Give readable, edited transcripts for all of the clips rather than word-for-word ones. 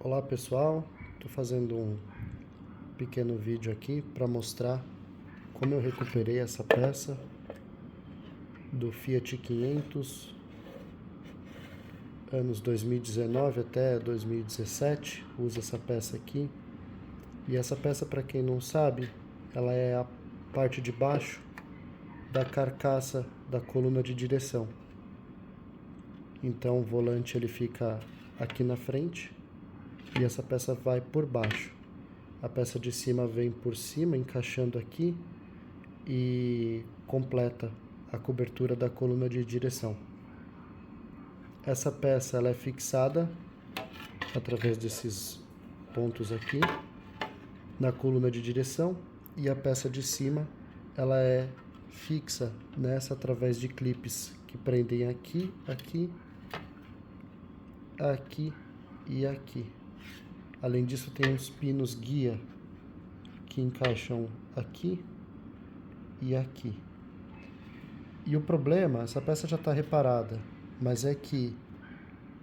Olá pessoal, estou fazendo um pequeno vídeo aqui para mostrar como eu recuperei essa peça do Fiat 500 anos 2019 até 2017. Uso essa peça aqui, e essa peça, para quem não sabe, ela é a parte de baixo da carcaça da coluna de direção. Então o volante ele fica aqui na frente e essa peça vai por baixo. A peça de cima vem por cima, encaixando aqui, e completa a cobertura da coluna de direção. Essa peça ela é fixada através desses pontos aqui na coluna de direção, e a peça de cima ela é fixa nessa através de clipes que prendem aqui, aqui, aqui e aqui. Além disso, tem uns pinos guia que encaixam aqui e aqui. E o problema, essa peça já está reparada, mas é que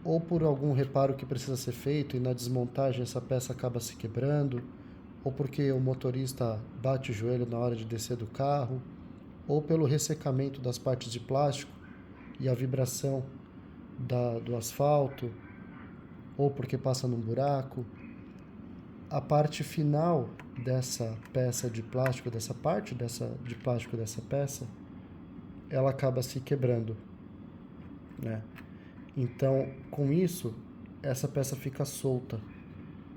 ou por algum reparo que precisa ser feito e na desmontagem essa peça acaba se quebrando, ou porque o motorista bate o joelho na hora de descer do carro, ou pelo ressecamento das partes de plástico e a vibração do asfalto, ou porque passa num buraco. A parte final dessa peça de plástico, dessa parte de plástico dessa peça, ela acaba se quebrando, né? Então, com isso, essa peça fica solta,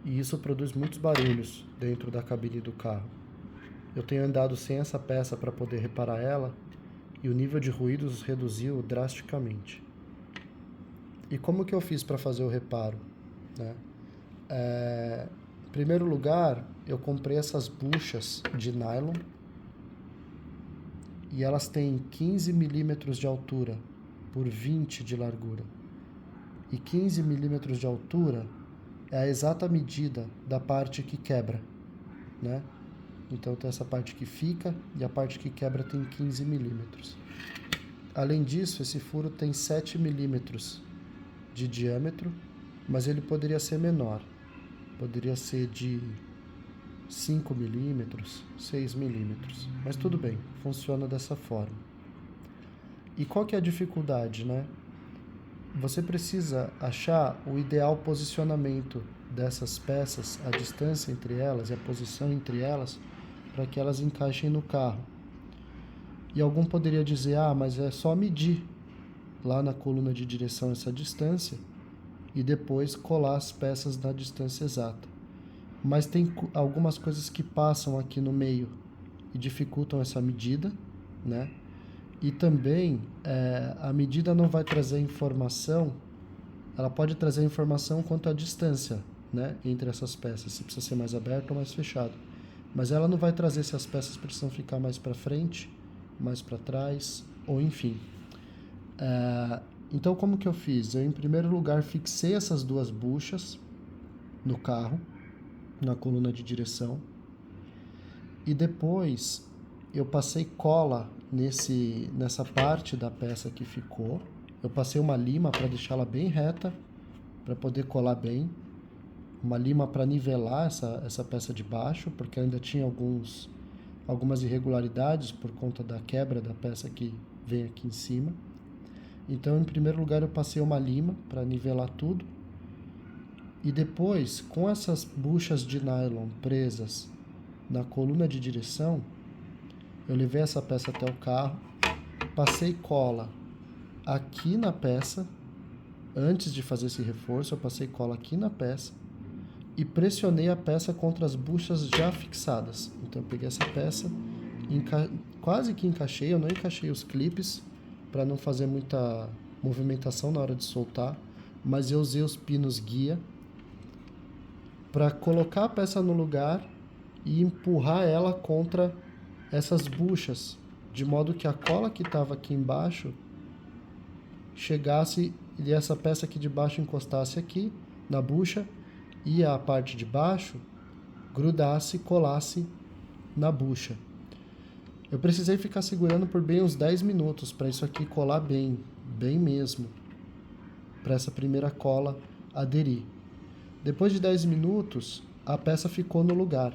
e isso produz muitos barulhos dentro da cabine do carro. Eu tenho andado sem essa peça para poder reparar ela, e o nível de ruídos reduziu drasticamente. E como que eu fiz para fazer o reparo, né? Em primeiro lugar, eu comprei essas buchas de nylon, e elas têm 15 milímetros de altura por 20 de largura. E 15 milímetros de altura é a exata medida da parte que quebra, né? Então tem essa parte que fica e a parte que quebra tem 15 milímetros. Além disso, esse furo tem 7 milímetros de diâmetro, mas ele poderia ser menor. Poderia ser de 5 milímetros, 6 milímetros. Mas tudo bem, funciona dessa forma. E qual que é a dificuldade, né? Você precisa achar o ideal posicionamento dessas peças, a distância entre elas e a posição entre elas, para que elas encaixem no carro. E algum poderia dizer, mas é só medir lá na coluna de direção essa distância e depois colar as peças na distância exata. Mas tem algumas coisas que passam aqui no meio e dificultam essa medida, né? E também a medida não vai trazer informação, ela pode trazer informação quanto à distância, né, entre essas peças, se precisa ser mais aberto ou mais fechado. Mas ela não vai trazer se as peças precisam ficar mais para frente, mais para trás, ou enfim. Então como que eu fiz? Eu, em primeiro lugar, fixei essas duas buchas no carro, na coluna de direção, e depois eu passei cola nessa parte da peça que ficou. Eu passei uma lima para deixá-la bem reta, para poder colar bem, uma lima para nivelar essa peça de baixo, porque ainda tinha algumas irregularidades por conta da quebra da peça que vem aqui em cima. Então, em primeiro lugar, eu passei uma lima para nivelar tudo. E depois, com essas buchas de nylon presas na coluna de direção, eu levei essa peça até o carro, passei cola aqui na peça. Antes de fazer esse reforço, eu passei cola aqui na peça e pressionei a peça contra as buchas já fixadas. Então eu peguei essa peça, quase que encaixei, eu não encaixei os clipes para não fazer muita movimentação na hora de soltar, mas eu usei os pinos guia para colocar a peça no lugar e empurrar ela contra essas buchas, de modo que a cola que estava aqui embaixo chegasse e essa peça aqui de baixo encostasse aqui na bucha e a parte de baixo grudasse, colasse na bucha. Eu precisei ficar segurando por bem uns 10 minutos para isso aqui colar bem mesmo, para essa primeira cola aderir. Depois de 10 minutos, a peça ficou no lugar.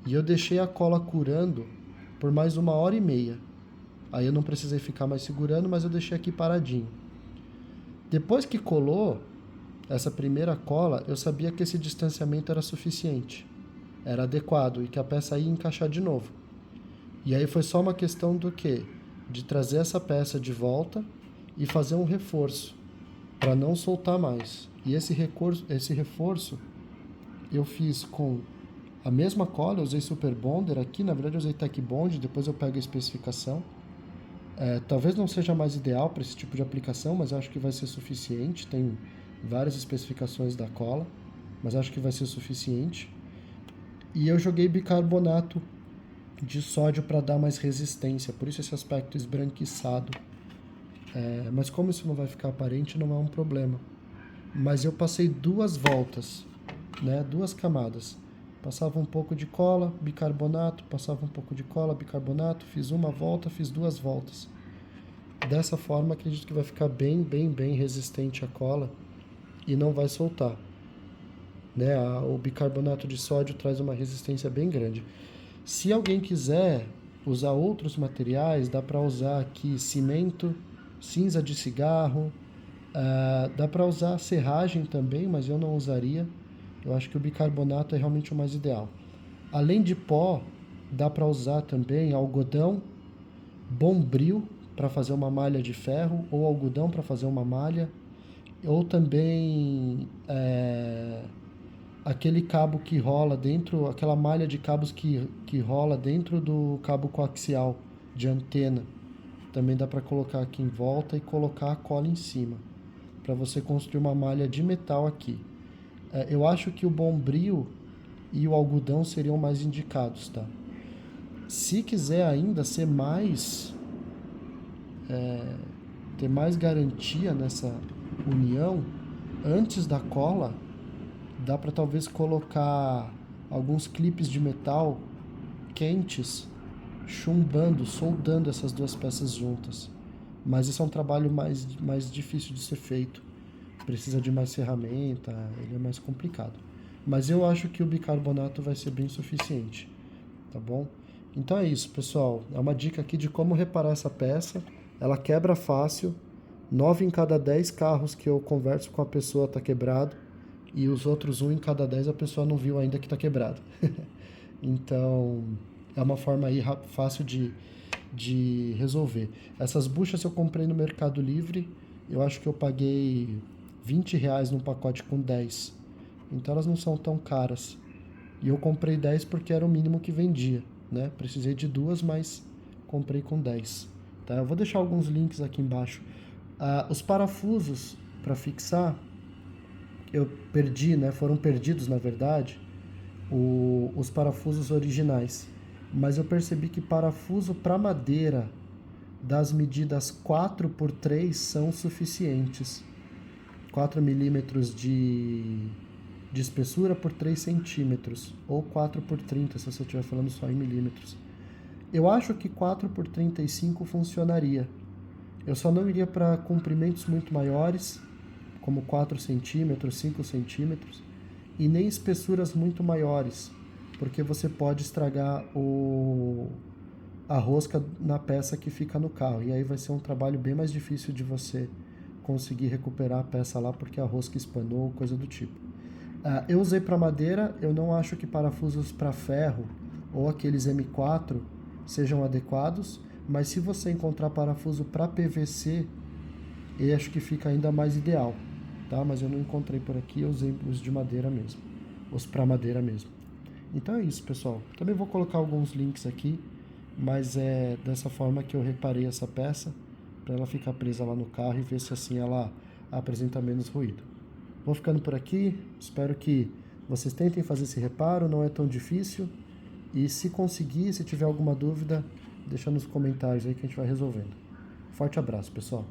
E eu deixei a cola curando por mais 1h30. Aí eu não precisei ficar mais segurando, mas eu deixei aqui paradinho. Depois que colou essa primeira cola, eu sabia que esse distanciamento era suficiente. Era adequado e que a peça ia encaixar de novo. E aí foi só uma questão do quê? De trazer essa peça de volta e fazer um reforço para não soltar mais. E esse reforço eu fiz com a mesma cola, eu usei Super Bonder aqui, na verdade eu usei Tech Bond, depois eu pego a especificação. Talvez não seja mais ideal para esse tipo de aplicação, mas eu acho que vai ser suficiente. Tem várias especificações da cola, mas acho que vai ser suficiente. E eu joguei bicarbonato de sódio para dar mais resistência, por isso esse aspecto esbranquiçado. Mas como isso não vai ficar aparente, não é um problema. Mas eu passei 2 voltas, né? 2 camadas. Passava um pouco de cola, bicarbonato, passava um pouco de cola, bicarbonato, fiz uma volta, fiz 2 voltas. Dessa forma, acredito que vai ficar bem resistente a cola e não vai soltar. Né? O bicarbonato de sódio traz uma resistência bem grande. Se alguém quiser usar outros materiais, dá para usar aqui cimento, cinza de cigarro, dá para usar serragem também, mas eu não usaria. Eu acho que o bicarbonato é realmente o mais ideal. Além de pó, dá para usar também algodão, bombril para fazer uma malha de ferro, ou algodão para fazer uma malha, ou também aquele cabo que rola dentro, aquela malha de cabos que rola dentro do cabo coaxial de antena. Também dá para colocar aqui em volta e colocar a cola em cima, para você construir uma malha de metal aqui. Eu acho que o bombril e o algodão seriam mais indicados, tá? Se quiser ainda ser mais... ter mais garantia nessa união, antes da cola, dá para talvez colocar alguns clipes de metal quentes, chumbando, soldando essas 2 peças juntas. Mas isso é um trabalho mais difícil de ser feito. Precisa de mais ferramenta, ele é mais complicado. Mas eu acho que o bicarbonato vai ser bem suficiente, tá bom? Então é isso, pessoal. É uma dica aqui de como reparar essa peça. Ela quebra fácil. 9 em cada 10 carros que eu converso com a pessoa está quebrado. E os outros 1 em cada 10 a pessoa não viu ainda que está quebrado. Então, é uma forma aí fácil de resolver. Essas buchas eu comprei no Mercado Livre. Eu acho que eu paguei R$20 num pacote com 10. Então elas não são tão caras. E eu comprei 10 porque era o mínimo que vendia, né? Precisei de 2, mas comprei com 10. Tá? Eu vou deixar alguns links aqui embaixo. Os parafusos para fixar, eu perdi, né? Foram perdidos, na verdade, os parafusos originais. Mas eu percebi que parafuso para madeira das medidas 4x3 são suficientes. 4 milímetros de espessura por 3 centímetros, ou 4x30, se você estiver falando só em milímetros. Eu acho que 4x35 funcionaria. Eu só não iria para comprimentos muito maiores, como 4 centímetros, 5 centímetros, e nem espessuras muito maiores, porque você pode estragar a rosca na peça que fica no carro, e aí vai ser um trabalho bem mais difícil de você conseguir recuperar a peça lá, porque a rosca espanou, coisa do tipo. Eu usei para madeira, eu não acho que parafusos para ferro ou aqueles M4 sejam adequados, mas se você encontrar parafuso para PVC, eu acho que fica ainda mais ideal, tá? Mas eu não encontrei por aqui, eu usei os de madeira mesmo, os para madeira mesmo. Então é isso, pessoal. Também vou colocar alguns links aqui, mas é dessa forma que eu reparei essa peça, para ela ficar presa lá no carro e ver se assim ela apresenta menos ruído. Vou ficando por aqui, espero que vocês tentem fazer esse reparo, não é tão difícil. E se conseguir, se tiver alguma dúvida, deixa nos comentários aí que a gente vai resolvendo. Forte abraço, pessoal.